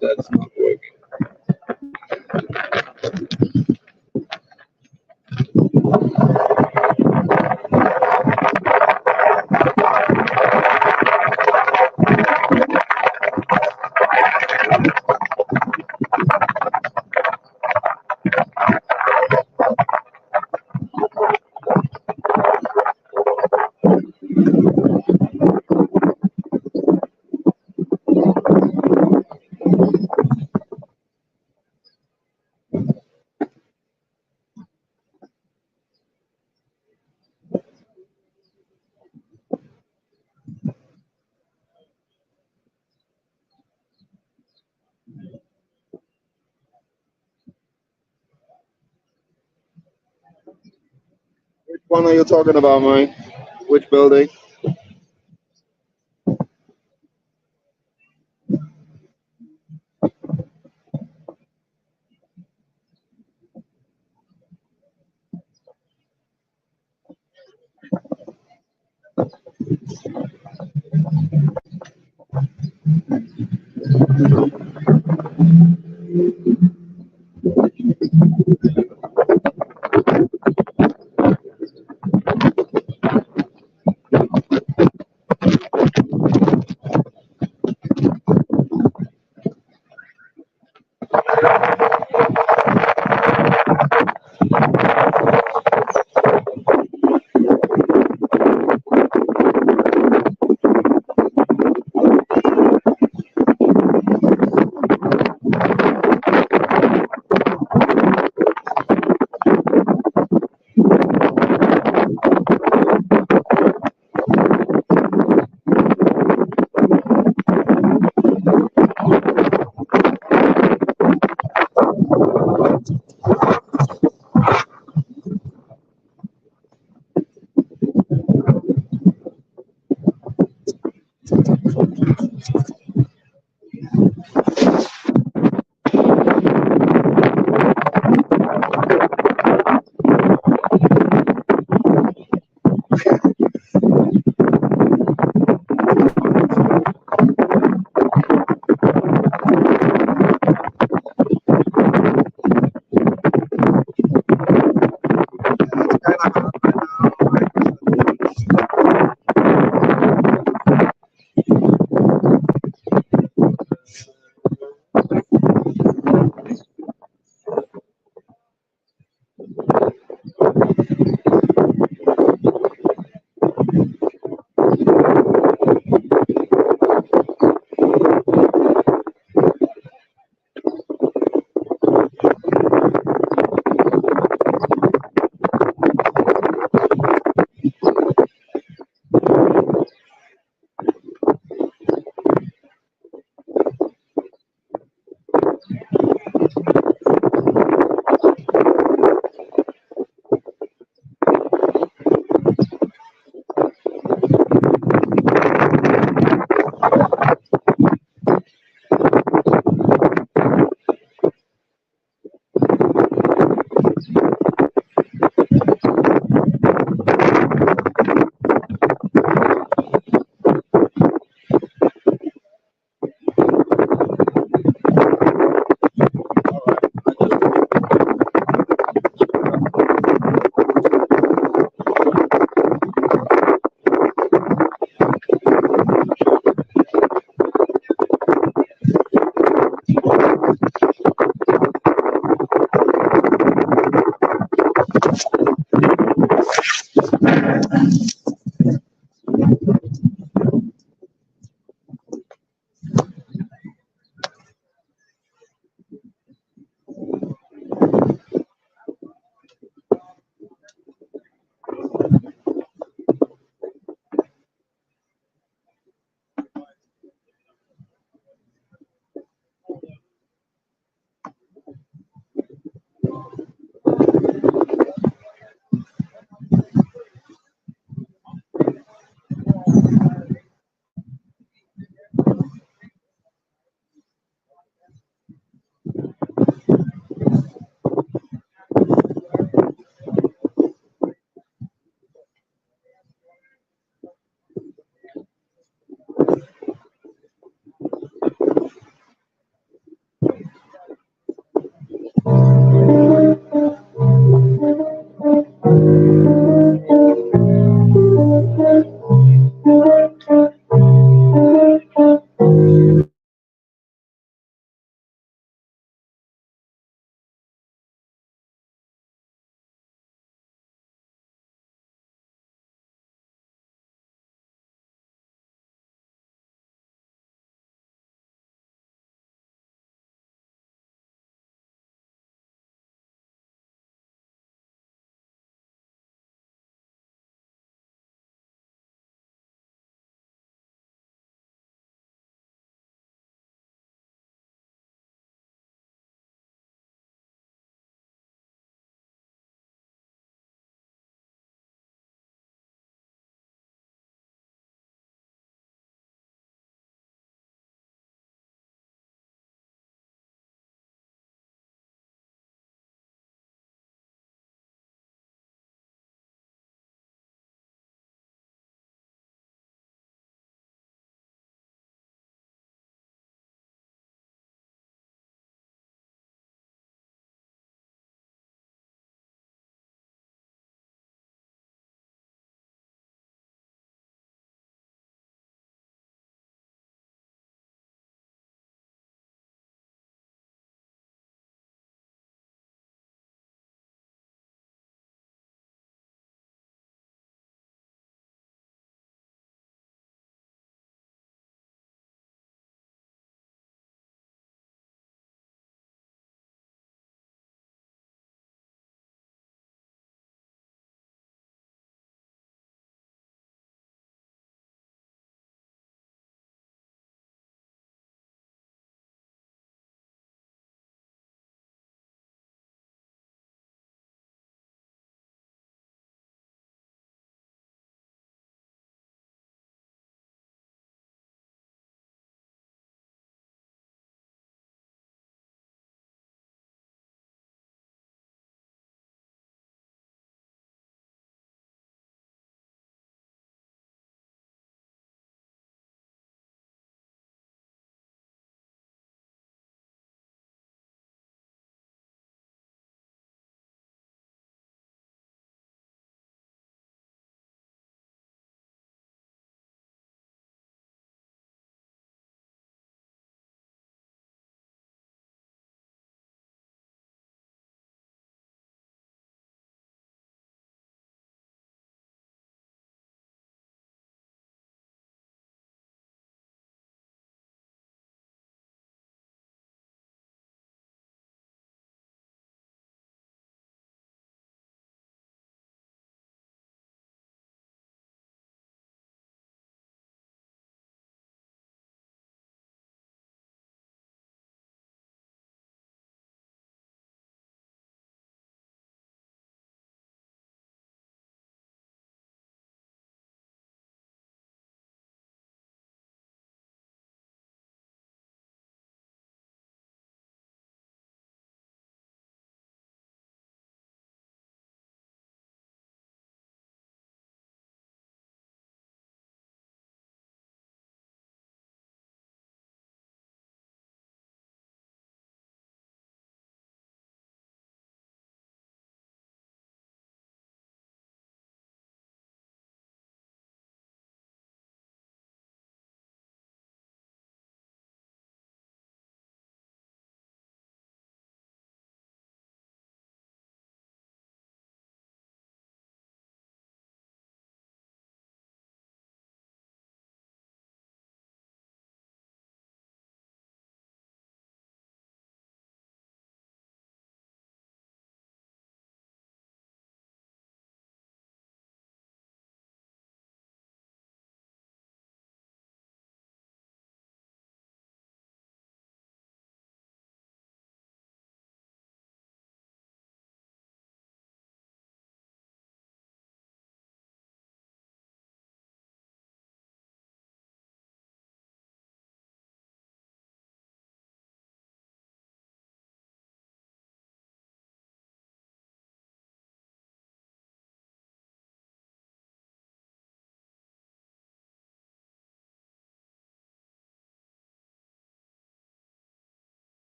That's not working. Which one are you talking about, Mike? Which building?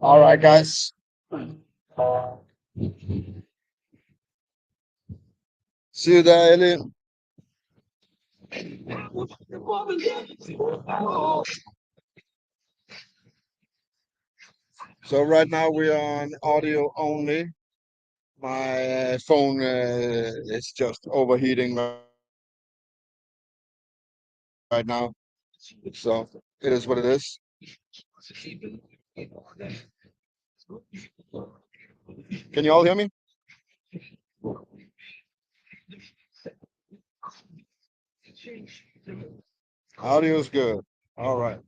All right, guys. See you there, Ellie. So right now we are on audio only. My phone is just overheating right now. So it is what it is. Can you all hear me? Audio is good. All right.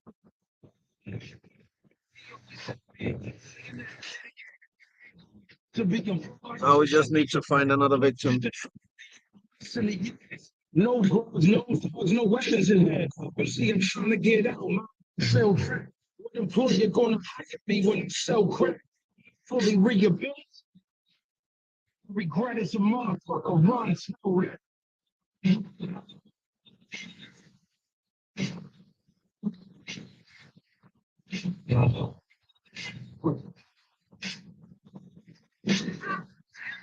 Now we just need to find another victim. No drugs, no thugs, no weapons in there. You see, I'm trying to get out. My cell crack. What employer gonna hire me when I sell crack? Fully rehabilitated. Regret is a motherfucker. Run, slow.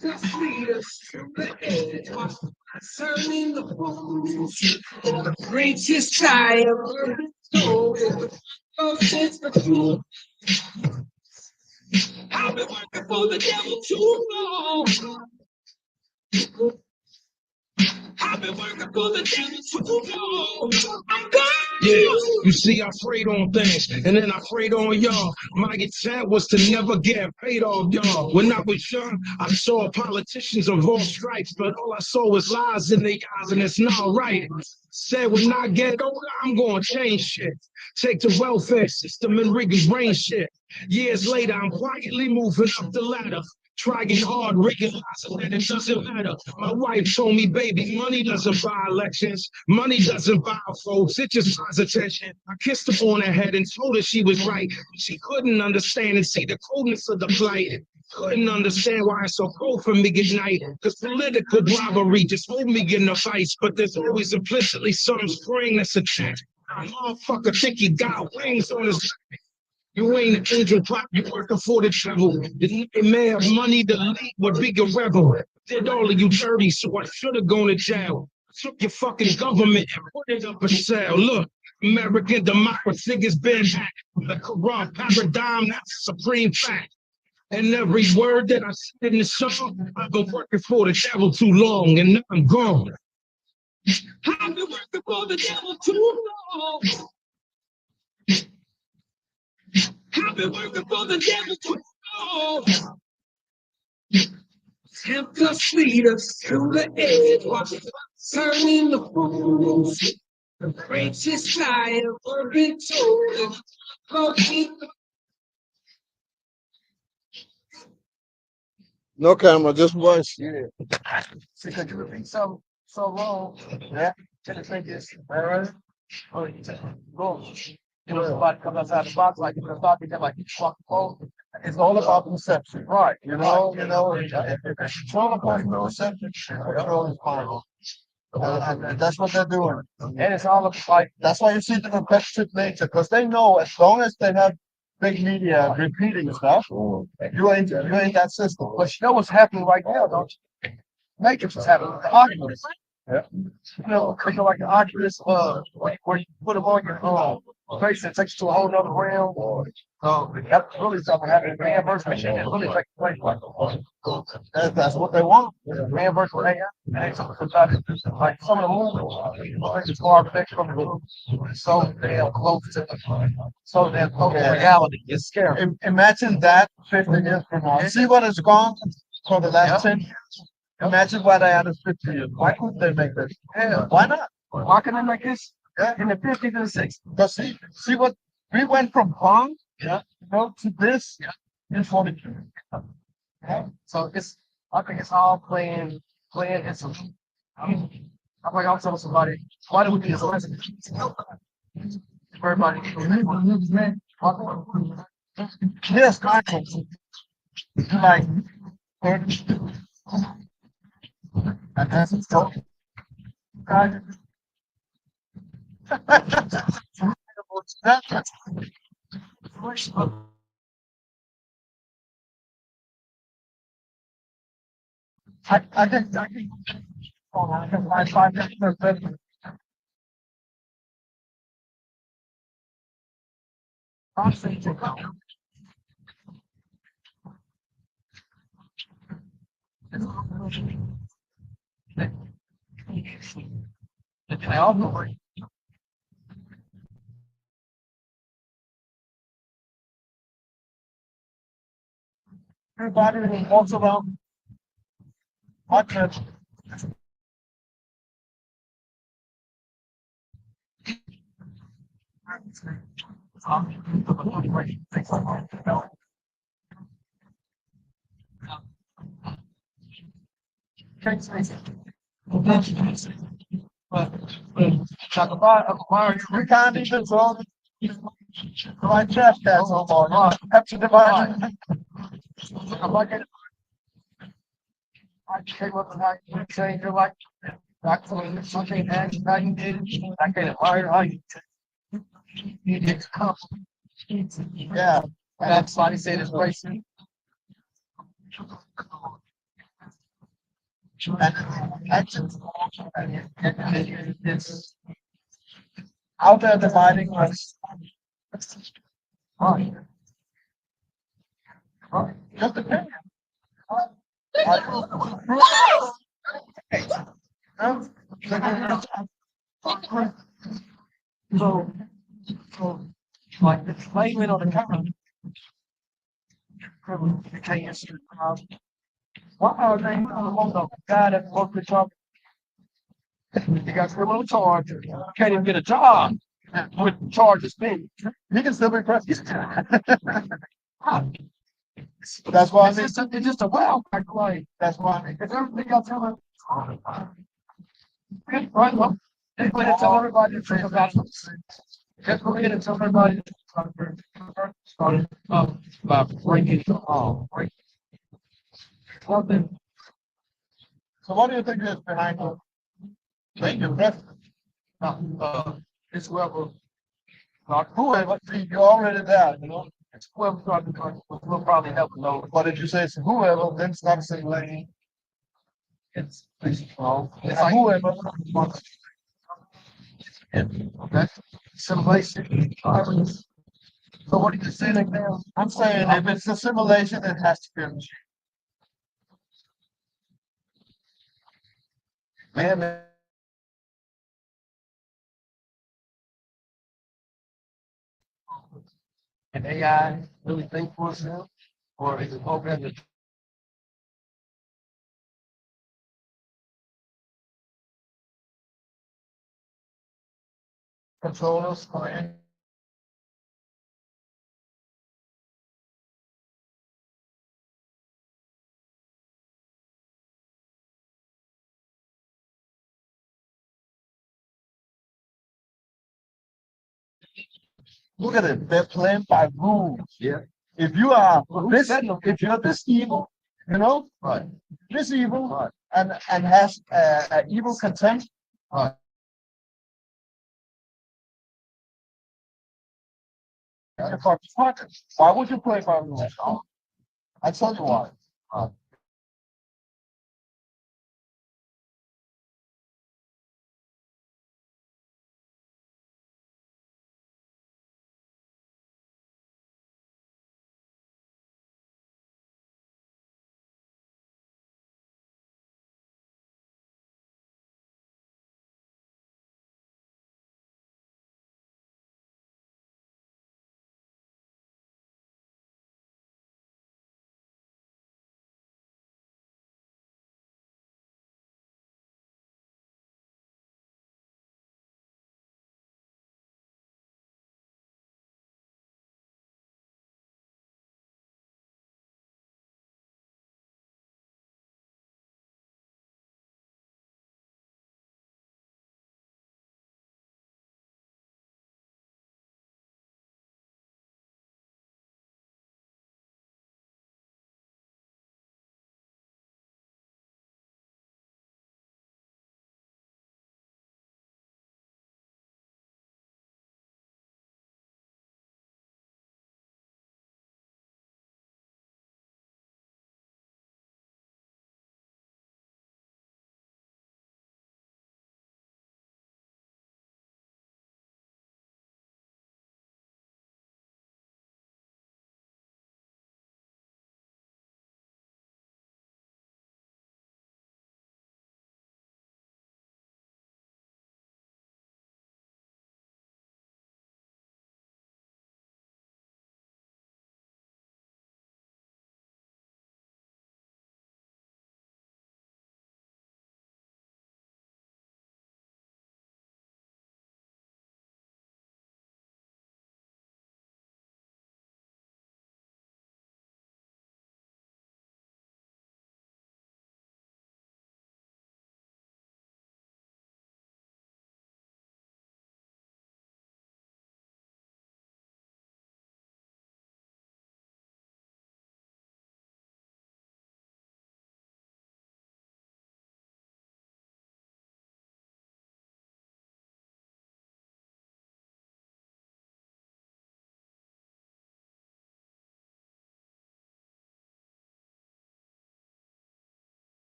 Just lead us to the edge. Concerning the fools, the greatest I ever been told. Oh, it's the truth. I've been working for the devil too long. I've been working for the devil too long. I'm gone. Yeah, you see, I prayed on things, and then I prayed on y'all. My intent was to never get paid off y'all. When I was young, I saw politicians of all stripes, but all I saw was lies in their eyes, and it's not right. Said when I get older, I'm gonna change shit. Take the welfare system and rearrange shit. Years later, I'm quietly moving up the ladder. Trying hard, realizing that it doesn't matter. My wife told me, baby, money doesn't buy elections. Money doesn't buy folks. It just buys attention. I kissed her on her head and told her she was right. She couldn't understand and see the coldness of the plight. Couldn't understand why it's so cold for me at night. Because political bribery just hold me in the vice. But there's always implicitly some spring that's attached. A motherfucker think he got wings on his back. You ain't an angel pop, you working for the devil. The man of money, the elite would be a rebel. Did all of you dirty, so I should have gone to jail. Took your fucking government and put it up for sale. Look, American democracy has been hacked. The corrupt paradigm, that's a supreme fact. And every word that I said in the song, I've been working for the devil too long, and now I'm gone. I've been working for the devil too long. I've been working for the devil too long. Tempt us, lead us to the edge, watch us turning the fools. The greatest I ever been told. No camera, just voice. Yeah. Because you repeat so long, yeah, to the fingers, all right? Oh, you take go. You know, somebody comes outside the box, like you can talk to them, like you walk the phone. It's all about perception, right? It's all about perception. Control is power. And that's what they're doing. And it's all like that's why you see the competitive nature, because they know as long as they have big media repeating stuff, you're in that system. But you know what's happening right now, don't you? Matrix is happening. The Oculus. Yeah. You know, like the Oculus, where you put them on your face and it takes you to a whole nother realm. That's really something happening. Reimbursement machine is really taking place. That's what they want. Reimbursement AI. And sometimes, like some of the movies, it's far back from the movie. So damn close to reality. It's scary. Imagine that 50 years from now. See what has gone for the last 10 years? Imagine why they had 50 years. Why couldn't they make this? Yeah, why not? Why can they make this in the 50s and 60s? Because see what we went from punk, to this in 42. Yeah. So I think it's all playing into. I'm like I'm telling somebody, why do we need this lesson? Everybody, yes, context. Like, and that's so. I think, hold on, I can find 5 minutes. Everybody who walks around my church. Talk about we can't even so my chest has so long. Have to divide. I'm like I came up and I say you're like back to something and I did I get it right. You did come. Yeah. And that's why I say this place. It's out there dividing us. Right. Right. Just opinion. So, so, like the flaming on the camera. You can't answer. What are they on the guy that broke the top? You got criminal charges. Can't even get a job with charges pending. He can still be president. That's why it's just a wild card play. That's why because everything else telling right. Well, they go ahead and tell everybody to think about it. Just go ahead and tell everybody started by breaking the law. So what do you think is behind the change president? It's whoever, not whoever. See, you're already there, you know. It's whoever will probably help know. What did you say? It's whoever, then stop saying like it's well, it's like whoever wants. Okay. Simulation. So what are you saying now? I'm saying if it's a simulation, it has to be a machine. Man, can AI really think for itself? Or is it programmed to control us? Look at it. They're playing by rules. Yeah. If you are this, if you're this evil, you know, right. This evil, right. And has evil content, right. Why would you play by rules? I tell you why.